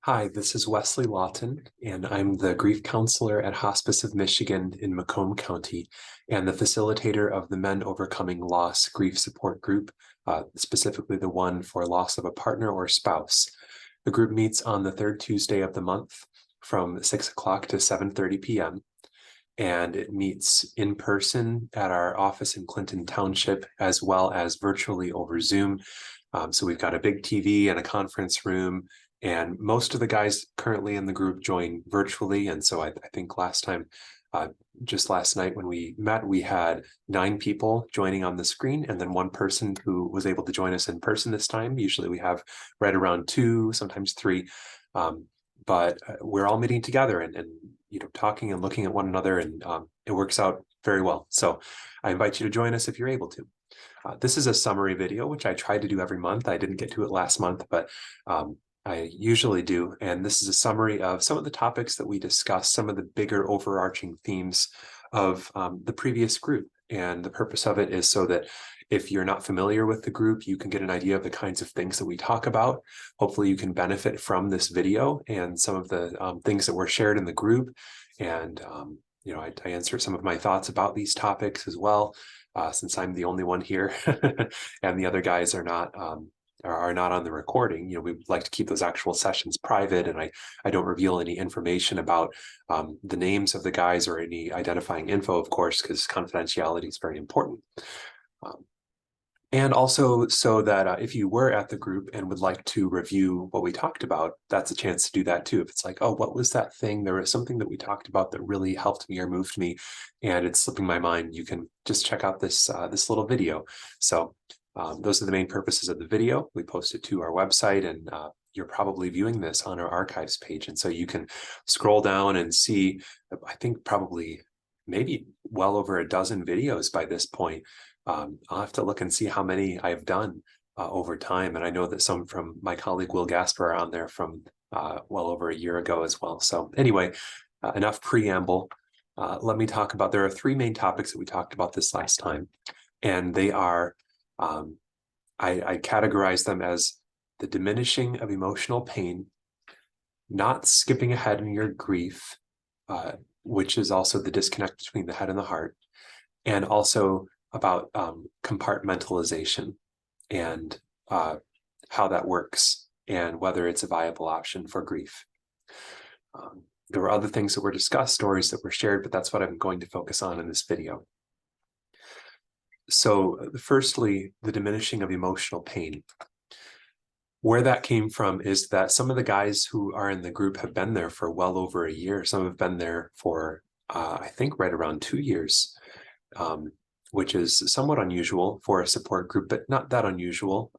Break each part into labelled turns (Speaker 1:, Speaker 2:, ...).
Speaker 1: Hi, this is Wesley Lawton, and I'm the grief counselor at Hospice of Michigan in Macomb County and the facilitator of the Men Overcoming Loss Grief Support Group, specifically the one for loss of a partner or spouse. The group meets on the third Tuesday of the month from 6 o'clock to 7:30 p.m. And it meets in person at our office in Clinton Township as well as virtually over Zoom. So we've got a big TV and a conference room, and most of the guys currently in the group join virtually. And so I think just last night when we met, we had 9 people joining on the screen, and then one person who was able to join us in person this time. Usually we have right around 2, sometimes 3. But we're all meeting together and talking and looking at one another, and it works out very well. So I invite you to join us if you're able to. This is a summary video, which I try to do every month. I didn't get to it last month, but I usually do. And this is a summary of some of the topics that we discussed, some of the bigger overarching themes of the previous group. And the purpose of it is so that if you're not familiar with the group, you can get an idea of the kinds of things that we talk about. Hopefully you can benefit from this video and some of the things that were shared in the group. And I answer some of my thoughts about these topics as well, since I'm the only one here and the other guys are not on the recording. We like to keep those actual sessions private, and I don't reveal any information about the names of the guys or any identifying info, of course, because confidentiality is very important. And also so that if you were at the group and would like to review what we talked about, that's a chance to do that too. If it's like, oh, what was that thing? There was something that we talked about that really helped me or moved me, and it's slipping my mind, you can just check out this little video. So those are the main purposes of the video. We post it to our website, and you're probably viewing this on our archives page. And so you can scroll down and see, I think probably maybe well over a dozen videos by this point. I'll have to look and see how many I've done over time. And I know that some from my colleague Will Gasper are on there from well over a year ago as well. So anyway, enough preamble. Let me talk about, there are 3 main topics that we talked about this last time. And they are, I categorize them as the diminishing of emotional pain, not skipping ahead in your grief, which is also the disconnect between the head and the heart, and also about compartmentalization and how that works and whether it's a viable option for grief. There were other things that were discussed, stories that were shared, but that's what I'm going to focus on in this video. So firstly, the diminishing of emotional pain. Where that came from is that some of the guys who are in the group have been there for well over a year. Some have been there for, I think, right around 2 years. Which is somewhat unusual for a support group, but not that unusual.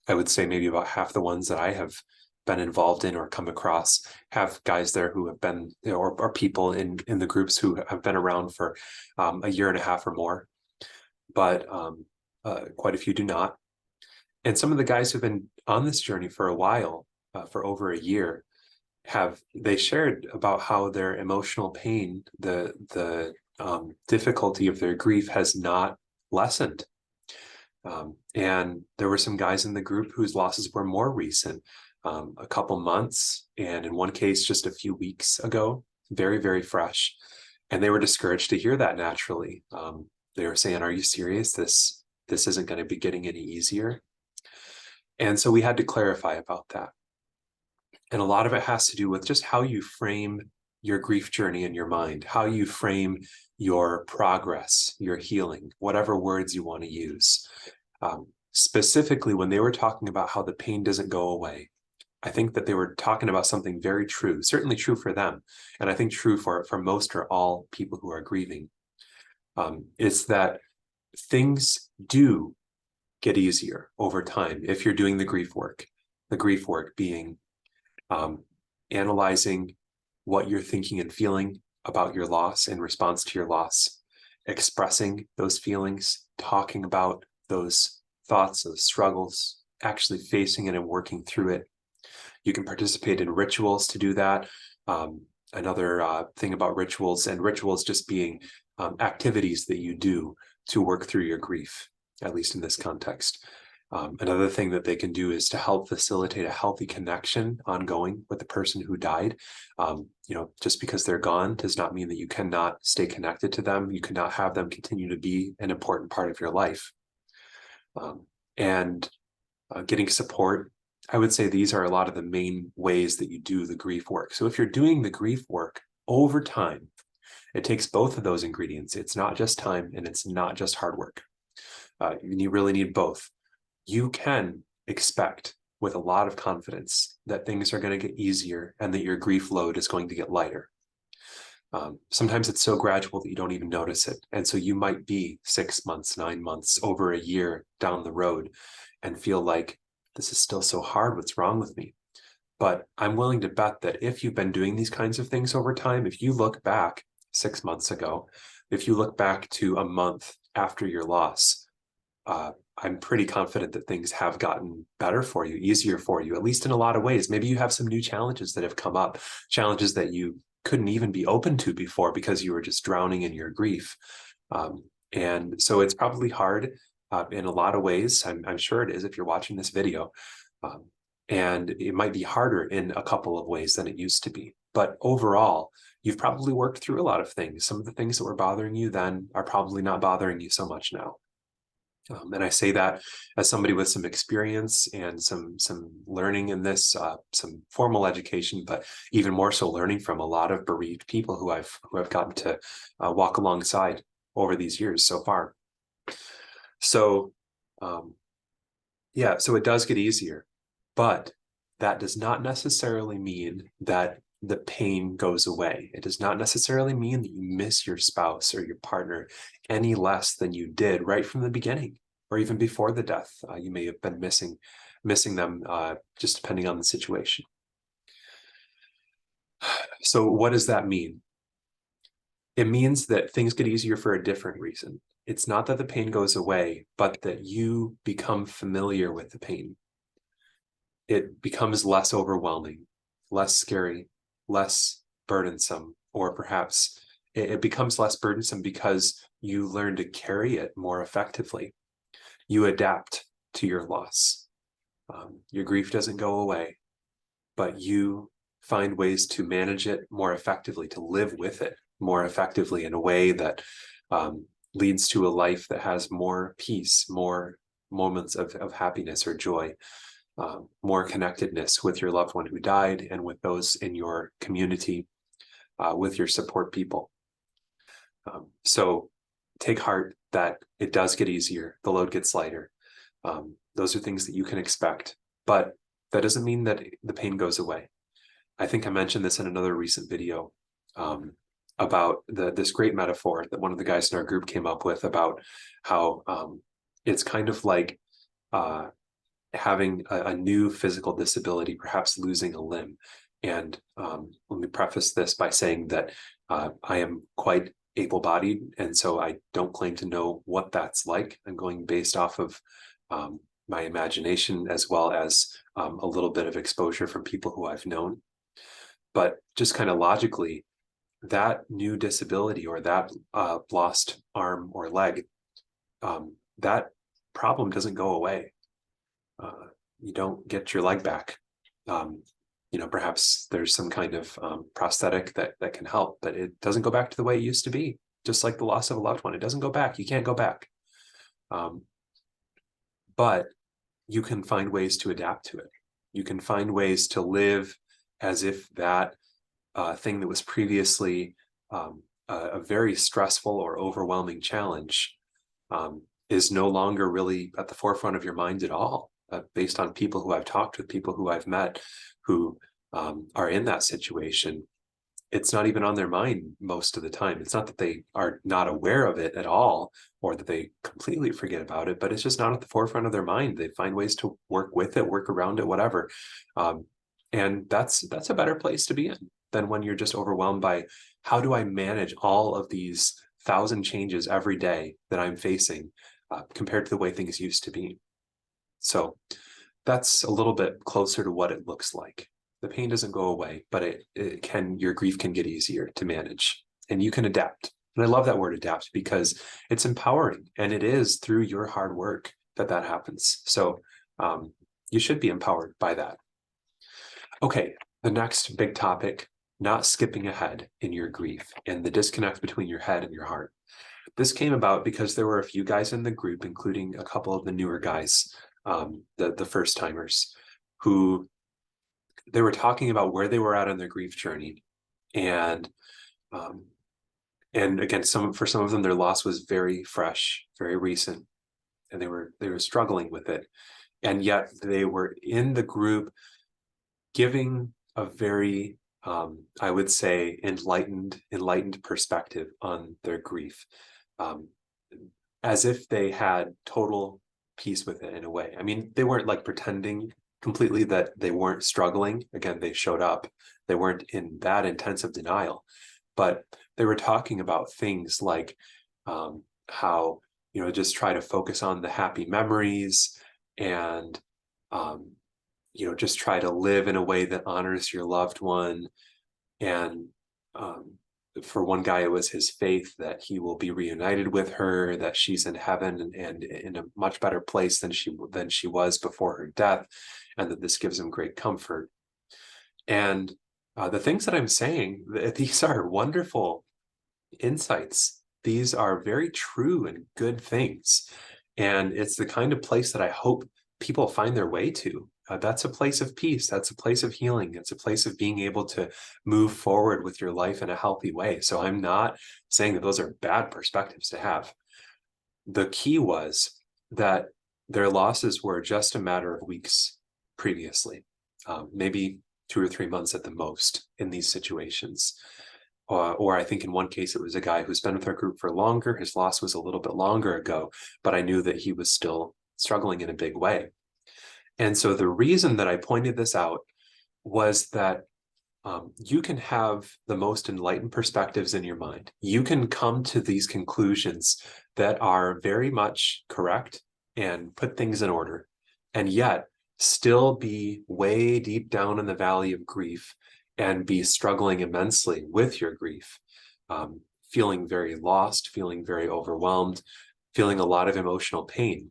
Speaker 1: I would say maybe about half the ones that I have been involved in or come across have guys there who have been, or people in the groups who have been around for a year and a half or more, but quite a few do not. And some of the guys who've been on this journey for a while, for over a year, they shared about how their emotional pain, the difficulty of their grief has not lessened. And there were some guys in the group whose losses were more recent, a couple months, and in one case just a few weeks ago, very, very fresh. And they were discouraged to hear that naturally. They were saying, are you serious? This isn't going to be getting any easier. And so we had to clarify about that. And a lot of it has to do with just how you frame your grief journey in your mind, how you frame your progress, your healing, whatever words you want to use. Specifically, when they were talking about how the pain doesn't go away, I think that they were talking about something very true, certainly true for them, and I think true for most or all people who are grieving. It's that things do get easier over time if you're doing the grief work. The grief work being analyzing what you're thinking and feeling about your loss in response to your loss, expressing those feelings, talking about those thoughts, those struggles, actually facing it and working through it. You can participate in rituals to do that. Another thing about rituals, and rituals just being activities that you do to work through your grief, at least in this context. Another thing that they can do is to help facilitate a healthy connection ongoing with the person who died. Just because they're gone does not mean that you cannot stay connected to them. You cannot have them continue to be an important part of your life. And getting support, I would say these are a lot of the main ways that you do the grief work. So if you're doing the grief work over time, it takes both of those ingredients. It's not just time and it's not just hard work. You really need both. You can expect with a lot of confidence that things are going to get easier and that your grief load is going to get lighter. Sometimes it's so gradual that you don't even notice it. And so you might be 6 months, 9 months, over a year down the road and feel like this is still so hard. What's wrong with me? But I'm willing to bet that if you've been doing these kinds of things over time, if you look back 6 months ago, if you look back to a month after your loss, I'm pretty confident that things have gotten better for you, easier for you, at least in a lot of ways. Maybe you have some new challenges that have come up, challenges that you couldn't even be open to before because you were just drowning in your grief. And so it's probably hard in a lot of ways. I'm sure it is if you're watching this video. And it might be harder in a couple of ways than it used to be. But overall, you've probably worked through a lot of things. Some of the things that were bothering you then are probably not bothering you so much now. And I say that as somebody with some experience and some learning in this, some formal education, but even more so learning from a lot of bereaved people who I've gotten to walk alongside over these years so far. So, so it does get easier, but that does not necessarily mean that the pain goes away. It does not necessarily mean that you miss your spouse or your partner any less than you did right from the beginning, or even before the death. You may have been missing them, just depending on the situation. So what does that mean? It means that things get easier for a different reason. It's not that the pain goes away, but that you become familiar with the pain. It becomes less overwhelming, less scary, less burdensome, or perhaps it becomes less burdensome because you learn to carry it more effectively. You adapt to your loss. Your grief doesn't go away, but you find ways to manage it more effectively, to live with it more effectively in a way that leads to a life that has more peace, more moments of happiness or joy, more connectedness with your loved one who died and with those in your community, with your support people. So take heart that it does get easier, the load gets lighter. Those are things that you can expect, but that doesn't mean that the pain goes away. I think I mentioned this in another recent video about this great metaphor that one of the guys in our group came up with about how it's kind of like having a new physical disability, perhaps losing a limb. And let me preface this by saying that I am quite able-bodied, and so I don't claim to know what that's like. I'm going based off of my imagination as well as a little bit of exposure from people who I've known. But just kind of logically, that new disability or that lost arm or leg, that problem doesn't go away. You don't get your leg back. Perhaps there's some kind of prosthetic that can help, but it doesn't go back to the way it used to be. Just like the loss of a loved one, it doesn't go back. You can't go back. But you can find ways to adapt to it. You can find ways to live as if that thing that was previously a very stressful or overwhelming challenge is no longer really at the forefront of your mind at all. Based on people who I've talked with, people who I've met who are in that situation, it's not even on their mind most of the time. It's not that they are not aware of it at all or that they completely forget about it, but it's just not at the forefront of their mind. They find ways to work with it, work around it, whatever. And that's a better place to be in than when you're just overwhelmed by how do I manage all of these 1,000 changes every day that I'm facing compared to the way things used to be. So that's a little bit closer to what it looks like. The pain doesn't go away, but your grief can get easier to manage and you can adapt. And I love that word adapt because it's empowering, and it is through your hard work that happens. So you should be empowered by that. Okay, the next big topic, not skipping ahead in your grief and the disconnect between your head and your heart. This came about because there were a few guys in the group, including a couple of the newer guys, the first timers, who they were talking about where they were at on their grief journey. And again, for some of them, their loss was very fresh, very recent, and they were struggling with it. And yet they were in the group giving a very, I would say, enlightened perspective on their grief, as if they had total peace with it in a way. I mean, they weren't like pretending completely that they weren't struggling. Again, they showed up. They weren't in that intensive denial, but they were talking about things like how, just try to focus on the happy memories and, just try to live in a way that honors your loved one. And for one guy, it was his faith that he will be reunited with her, that she's in heaven and in a much better place than she was before her death, and that this gives him great comfort. And the things that I'm saying, these are wonderful insights. These are very true and good things. And it's the kind of place that I hope people find their way to. That's a place of peace. That's a place of healing. It's a place of being able to move forward with your life in a healthy way. So I'm not saying that those are bad perspectives to have. The key was that their losses were just a matter of weeks previously, maybe 2 or 3 months at the most in these situations. Or I think in one case, it was a guy who's been with our group for longer. His loss was a little bit longer ago, but I knew that he was still struggling in a big way. And so the reason that I pointed this out was that you can have the most enlightened perspectives in your mind. You can come to these conclusions that are very much correct and put things in order, and yet still be way deep down in the valley of grief and be struggling immensely with your grief, feeling very lost, feeling very overwhelmed, feeling a lot of emotional pain.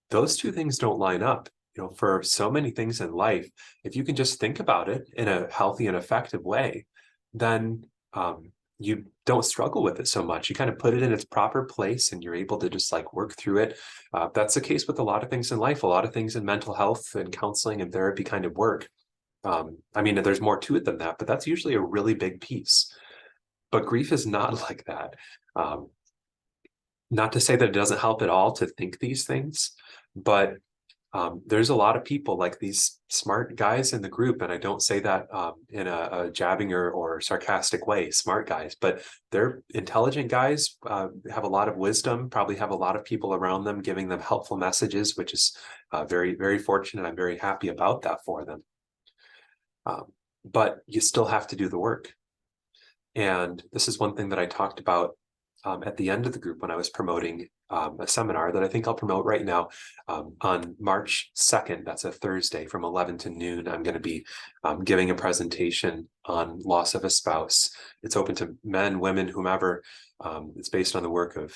Speaker 1: Those two things don't line up. For so many things in life, if you can just think about it in a healthy and effective way, then you don't struggle with it so much. You kind of put it in its proper place and you're able to just like work through it. That's the case with a lot of things in life, a lot of things in mental health and counseling and therapy kind of work. I mean, there's more to it than that, but that's usually a really big piece. But grief is not like that. Not to say that it doesn't help at all to think these things, but there's a lot of people like these smart guys in the group, and I don't say that in a jabbing or sarcastic way, smart guys, but they're intelligent guys, have a lot of wisdom, probably have a lot of people around them giving them helpful messages, which is very, very fortunate. I'm very happy about that for them. But you still have to do the work. And this is one thing that I talked about at the end of the group when I was promoting a seminar that I think I'll promote right now on March 2nd. That's a Thursday from 11 to noon. I'm going to be giving a presentation on loss of a spouse. It's open to men, women, whomever. It's based on the work of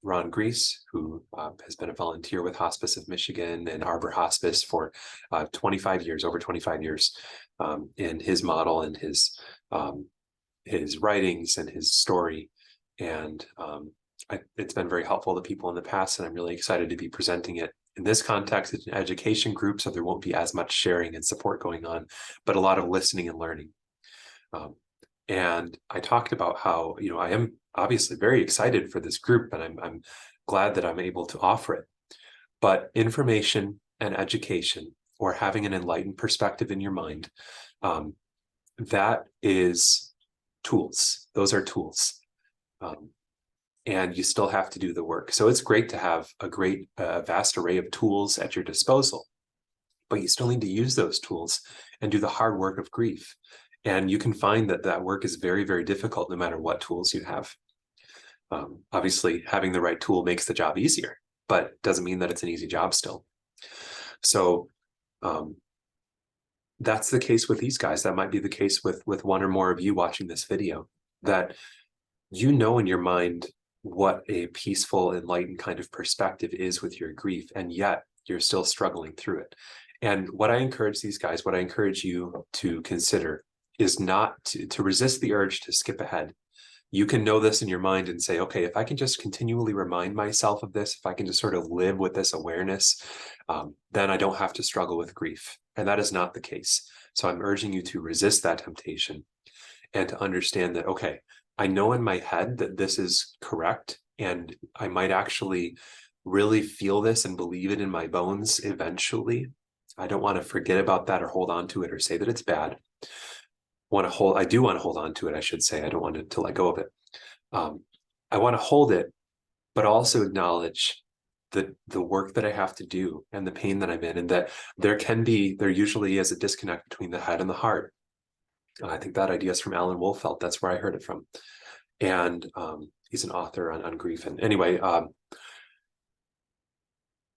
Speaker 1: Ron Grease, who has been a volunteer with Hospice of Michigan and Arbor Hospice for 25 years, over 25 years, in his model and his writings and his story. And it's been very helpful to people in the past, and I'm really excited to be presenting it in this context. It's an education group, so there won't be as much sharing and support going on, but a lot of listening and learning. And I talked about how, I am obviously very excited for this group, and I'm glad that I'm able to offer it. But information and education, or having an enlightened perspective in your mind, that is tools. Those are tools. And you still have to do the work. So it's great to have a vast array of tools at your disposal, but you still need to use those tools and do the hard work of grief. And you can find that work is very, very difficult no matter what tools you have. Obviously, having the right tool makes the job easier, but doesn't mean that it's an easy job still. So that's the case with these guys. That might be the case with one or more of you watching this video, that in your mind what a peaceful, enlightened kind of perspective is with your grief, and yet you're still struggling through it. And what I encourage these guys, what I encourage you to consider is not to resist the urge to skip ahead. You can know this in your mind and say, okay, if I can just continually remind myself of this, if I can just sort of live with this awareness, then I don't have to struggle with grief. And that is not the case. So I'm urging you to resist that temptation and to understand that, okay, I know in my head that this is correct, and I might actually really feel this and believe it in my bones eventually. I don't want to forget about that or hold on to it or say that it's bad. I do want to hold on to it, I should say. I don't want to let go of it. I want to hold it, but also acknowledge the work that I have to do and the pain that I'm in, and that there usually is a disconnect between the head and the heart. I think that idea is from Alan Wolfelt. That's where I heard it from. And he's an author on grief. And anyway,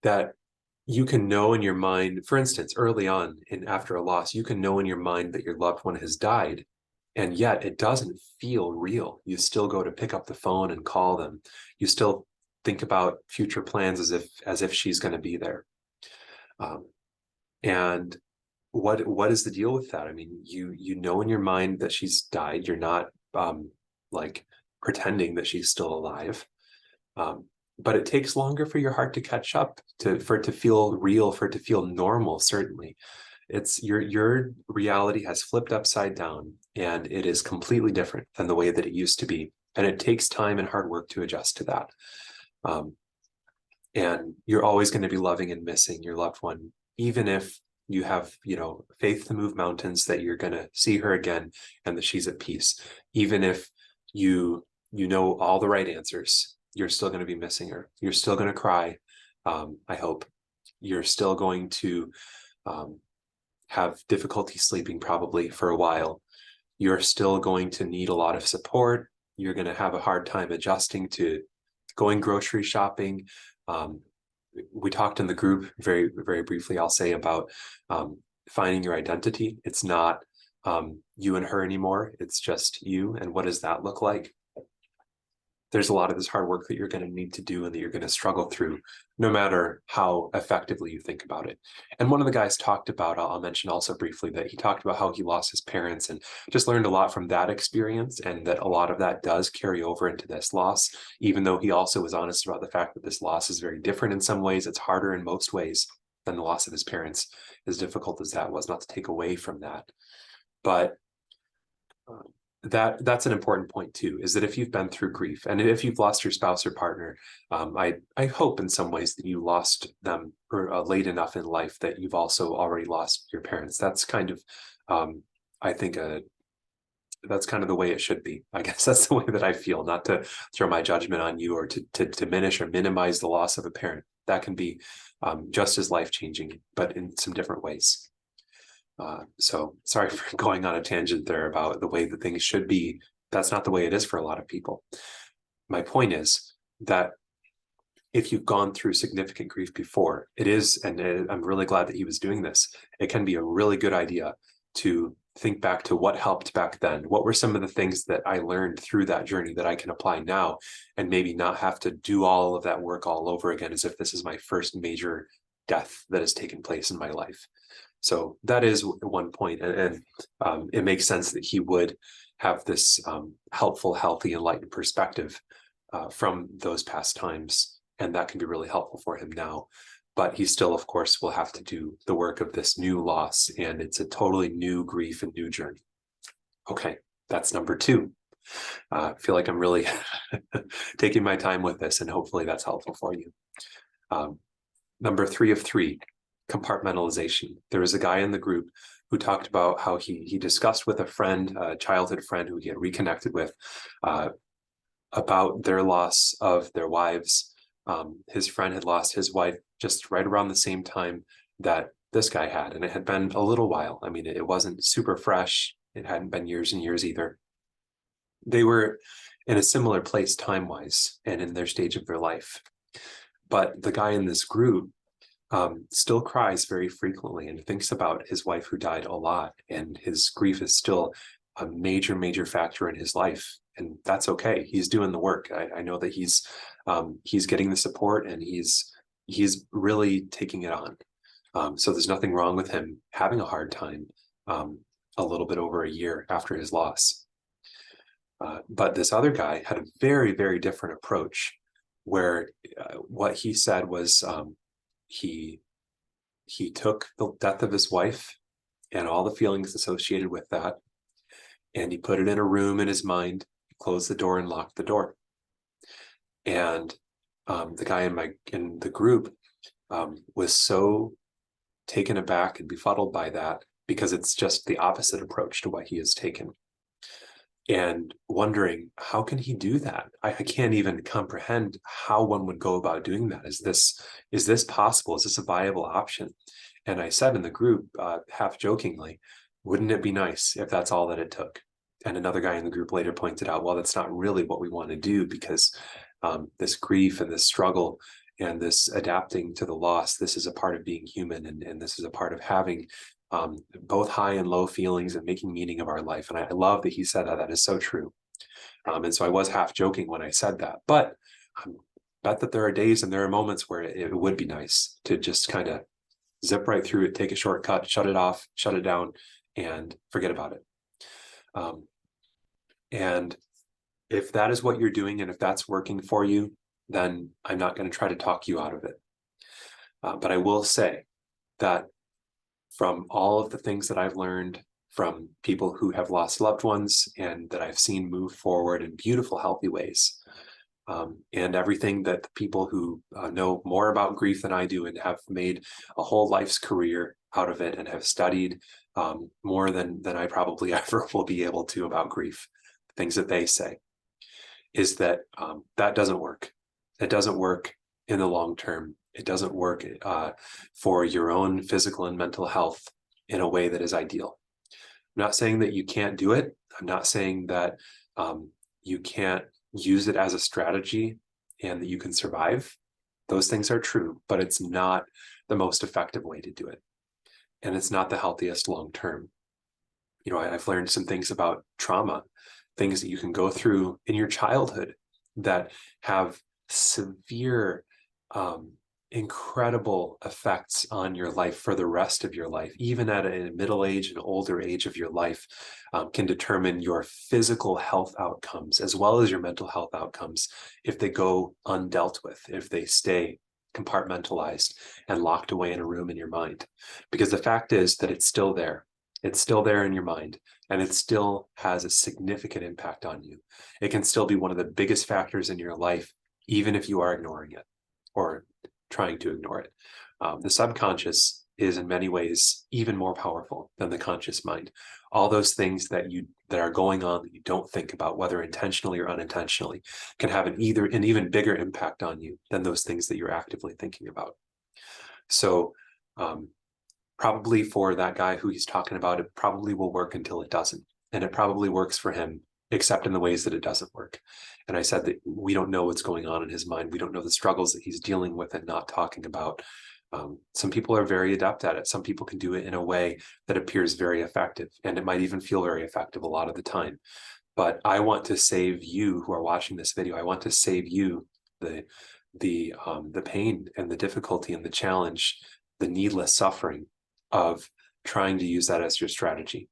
Speaker 1: that you can know in your mind, for instance, early on after a loss, you can know in your mind that your loved one has died, and yet it doesn't feel real. You still go to pick up the phone and call them. You still think about future plans as if she's going to be there. And what is the deal with that? I mean, you know in your mind that she's died. You're not like pretending that she's still alive. But it takes longer for your heart to catch up, for it to feel real, for it to feel normal. Certainly, it's your reality has flipped upside down, and it is completely different than the way that it used to be. And it takes time and hard work to adjust to that. And you're always going to be loving and missing your loved one, even if you have, faith to move mountains that you're going to see her again and that she's at peace. Even if you know all the right answers, you're still going to be missing her. You're still going to cry. I hope you're still going to have difficulty sleeping probably for a while. You're still going to need a lot of support. You're going to have a hard time adjusting to going grocery shopping. We talked in the group very, very briefly, I'll say, about finding your identity. It's not you and her anymore. It's just you. And what does that look like? There's a lot of this hard work that you're going to need to do and that you're going to struggle through, no matter how effectively you think about it. And one of the guys talked about, I'll mention also briefly, that he talked about how he lost his parents and just learned a lot from that experience, and that a lot of that does carry over into this loss, even though he also was honest about the fact that this loss is very different in some ways. It's harder in most ways than the loss of his parents, as difficult as that was, not to take away from that. But that's an important point too, is that if you've been through grief, and if you've lost your spouse or partner, I hope in some ways that you lost them late enough in life that you've also already lost your parents. That's kind of, I think, that's kind of the way it should be. I guess that's the way that I feel, not to throw my judgment on you or to diminish or minimize the loss of a parent. That can be just as life-changing, but in some different ways. So sorry for going on a tangent there about the way that things should be. That's not the way it is for a lot of people. My point is that if you've gone through significant grief before, it is, and I'm really glad that he was doing this, it can be a really good idea to think back to what helped back then. What were some of the things that I learned through that journey that I can apply now, and maybe not have to do all of that work all over again as if this is my first major death that has taken place in my life. So that is one point, and it makes sense that he would have this helpful, healthy, enlightened perspective from those past times, and that can be really helpful for him now. But he still, of course, will have to do the work of this new loss, and it's a totally new grief and new journey. Okay, that's number 2. I feel like I'm really taking my time with this, and hopefully that's helpful for you. Number 3 of 3. Compartmentalization. There was a guy in the group who talked about how he discussed with a friend, a childhood friend who he had reconnected with, about their loss of their wives. His friend had lost his wife just right around the same time that this guy had, and it had been a little while. I mean, it wasn't super fresh. It hadn't been years and years either. They were in a similar place time-wise and in their stage of their life. But the guy in this group still cries very frequently and thinks about his wife who died a lot, and his grief is still a major, major factor in his life. and that's okay. He's doing the work. I know that he's getting the support, and he's really taking it on. So there's nothing wrong with him having a hard time a little bit over a year after his loss. But this other guy had a very, very different approach, where what he said was he took the death of his wife and all the feelings associated with that, and he put it in a room in his mind, closed the door and locked the door. And the guy in the group was so taken aback and befuddled by that, because it's just the opposite approach to what he has taken, and wondering, how can he do that? I can't even comprehend how one would go about doing that. Is this possible? Is this a viable option? And I said in the group, half jokingly, wouldn't it be nice if that's all that it took? And another guy in the group later pointed out, well, that's not really what we want to do, because this grief and this struggle and this adapting to the loss, this is a part of being human, and this is a part of having both high and low feelings and making meaning of our life. And I love that he said that. That is so true. And so I was half joking when I said that, but I bet that there are days and there are moments where it would be nice to just kind of zip right through it, take a shortcut, shut it off, shut it down, and forget about it. And if that is what you're doing, and if that's working for you, then I'm not going to try to talk you out of it. But I will say that from all of the things that I've learned from people who have lost loved ones and that I've seen move forward in beautiful, healthy ways, and everything that the people who know more about grief than I do and have made a whole life's career out of it and have studied more than I probably ever will be able to about grief, things that they say, is that that doesn't work. It doesn't work in the long term. It doesn't work for your own physical and mental health in a way that is ideal. I'm not saying that you can't do it. I'm not saying that you can't use it as a strategy and that you can survive. Those things are true, but it's not the most effective way to do it. And it's not the healthiest long term. I've learned some things about trauma, things that you can go through in your childhood that have severe, incredible effects on your life for the rest of your life, even at a middle age and older age of your life, can determine your physical health outcomes as well as your mental health outcomes if they go undealt with, if they stay compartmentalized and locked away in a room in your mind. Because the fact is that it's still there. It's still there in your mind, and it still has a significant impact on you. It can still be one of the biggest factors in your life, even if you are ignoring it or trying to ignore it. The subconscious is in many ways even more powerful than the conscious mind. All those things that are going on that you don't think about, whether intentionally or unintentionally, can have an even bigger impact on you than those things that you're actively thinking about. So probably for that guy who he's talking about, it probably will work until it doesn't. And it probably works for him, except in the ways that it doesn't work. And I said that we don't know what's going on in his mind. We don't know the struggles that he's dealing with and not talking about. Some people are very adept at it. Some people can do it in a way that appears very effective, and it might even feel very effective a lot of the time. But I want to save you who are watching this video. I want to save you the pain and the difficulty and the challenge, the needless suffering of trying to use that as your strategy.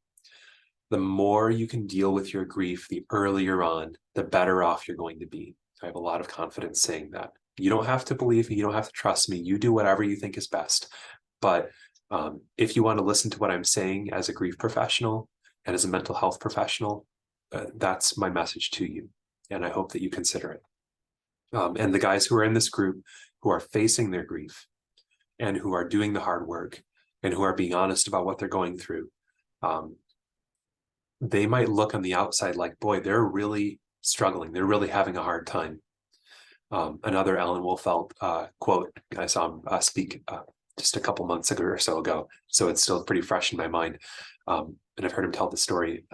Speaker 1: The more you can deal with your grief, the earlier on, the better off you're going to be. I have a lot of confidence saying that. You don't have to believe me. You don't have to trust me. You do whatever you think is best. But if you want to listen to what I'm saying as a grief professional and as a mental health professional, that's my message to you. And I hope that you consider it. And the guys who are in this group who are facing their grief and who are doing the hard work and who are being honest about what they're going through, they might look on the outside like, boy, they're really struggling. They're really having a hard time. Another Alan Wolfelt quote, I saw him speak just a couple months ago or so ago, so it's still pretty fresh in my mind. And I've heard him tell the story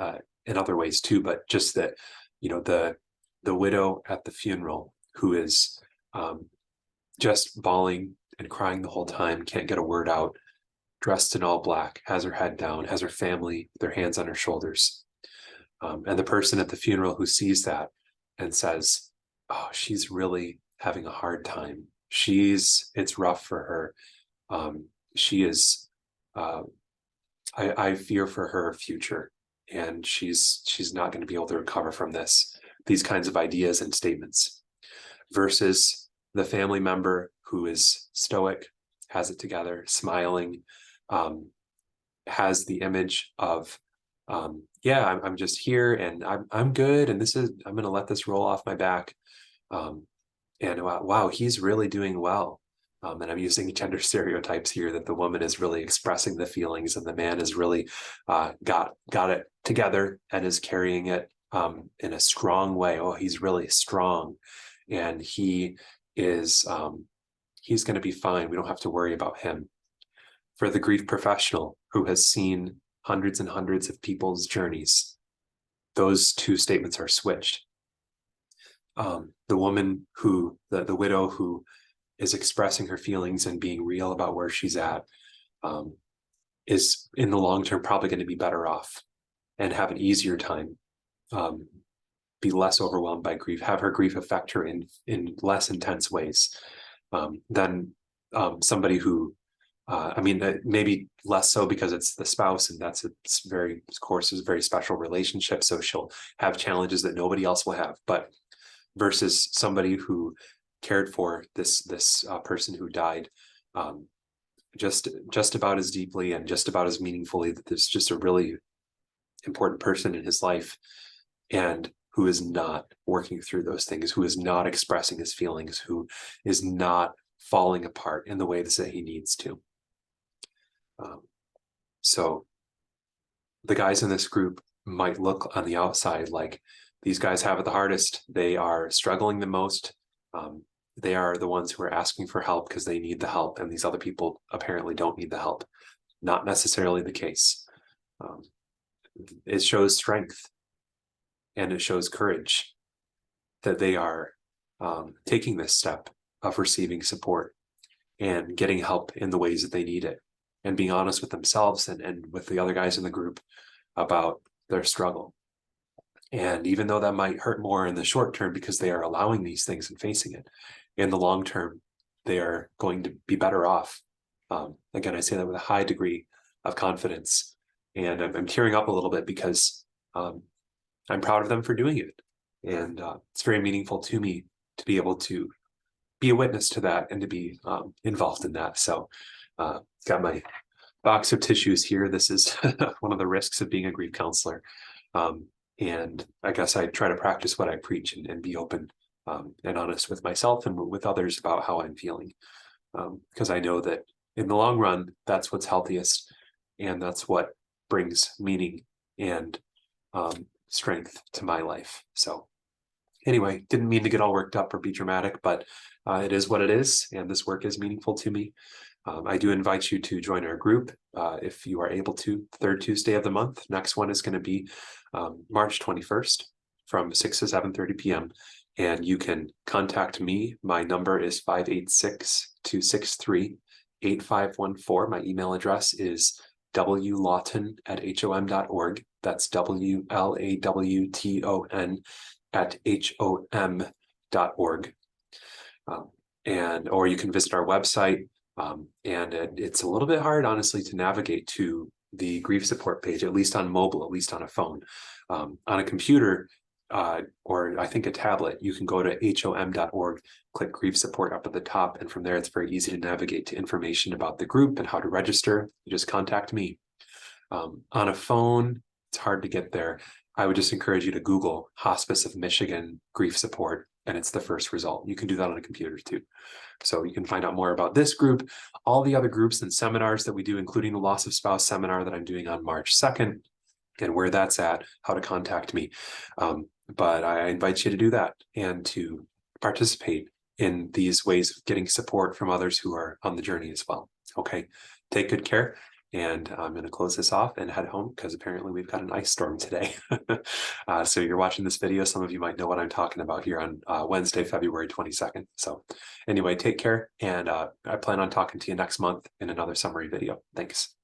Speaker 1: in other ways too, but just that, the widow at the funeral who is just bawling and crying the whole time, can't get a word out, dressed in all black, has her head down, has her family, their hands on her shoulders. And the person at the funeral who sees that and says, oh, she's really having a hard time. It's rough for her. She is, I fear for her future, and she's not going to be able to recover from this. These kinds of ideas and statements versus the family member who is stoic, has it together, smiling, has the image of, yeah, I'm just here and I'm good, and I'm going to let this roll off my back. And wow, he's really doing well. And I'm using gender stereotypes here that the woman is really expressing the feelings and the man is really got it together and is carrying it in a strong way. Oh, he's really strong, and is he's going to be fine. We don't have to worry about him. For the grief professional who has seen hundreds and hundreds of people's journeys, those two statements are switched. The woman the widow who is expressing her feelings and being real about where she's at, is in the long term probably going to be better off and have an easier time, be less overwhelmed by grief, have her grief affect her in less intense ways than somebody who, maybe less so because it's the spouse and it's of course, is a very special relationship. So she'll have challenges that nobody else will have, but versus somebody who cared for this person who died just about as deeply and just about as meaningfully, that there's just a really important person in his life, and who is not working through those things, who is not expressing his feelings, who is not falling apart in the ways that he needs to. So the guys in this group might look on the outside like these guys have it the hardest. They are struggling the most. They are the ones who are asking for help because they need the help, and these other people apparently don't need the help. Not necessarily the case. It shows strength and it shows courage that they are taking this step of receiving support and getting help in the ways that they need it, and being honest with themselves and with the other guys in the group about their struggle. And even though that might hurt more in the short term because they are allowing these things and facing it, in the long term, they are going to be better off. Again, I say that with a high degree of confidence. And I'm tearing up a little bit because I'm proud of them for doing it. And it's very meaningful to me to be able to be a witness to that and to be involved in that. So got my box of tissues here. This is one of the risks of being a grief counselor. And I guess I try to practice what I preach and be open and honest with myself and with others about how I'm feeling. Because I know that in the long run, that's what's healthiest, and that's what brings meaning and strength to my life. So anyway, didn't mean to get all worked up or be dramatic, but it is what it is, and this work is meaningful to me. I do invite you to join our group if you are able to. Third Tuesday of the month. Next one is going to be March 21st from 6 to 7:30 p.m. And you can contact me. My number is 586-263-8514. My email address is wlawton@hom.org. That's WLAWTON@HOM.org. Or you can visit our website. And it's a little bit hard, honestly, to navigate to the grief support page, at least on mobile, at least on a phone. On a computer, or I think a tablet, you can go to HOM.org, click grief support up at the top, and from there it's very easy to navigate to information about the group and how to register. You just contact me. On a phone, it's hard to get there. I would just encourage you to Google Hospice of Michigan grief support, and it's the first result. You can do that on a computer too. So you can find out more about this group, all the other groups and seminars that we do, including the Loss of Spouse seminar that I'm doing on March 2nd, and where that's at, how to contact me. But I invite you to do that and to participate in these ways of getting support from others who are on the journey as well. Okay, take good care. And I'm going to close this off and head home because apparently we've got an ice storm today. So you're watching this video. Some of you might know what I'm talking about here on Wednesday, February 22nd. So anyway, take care. And I plan on talking to you next month in another summary video. Thanks.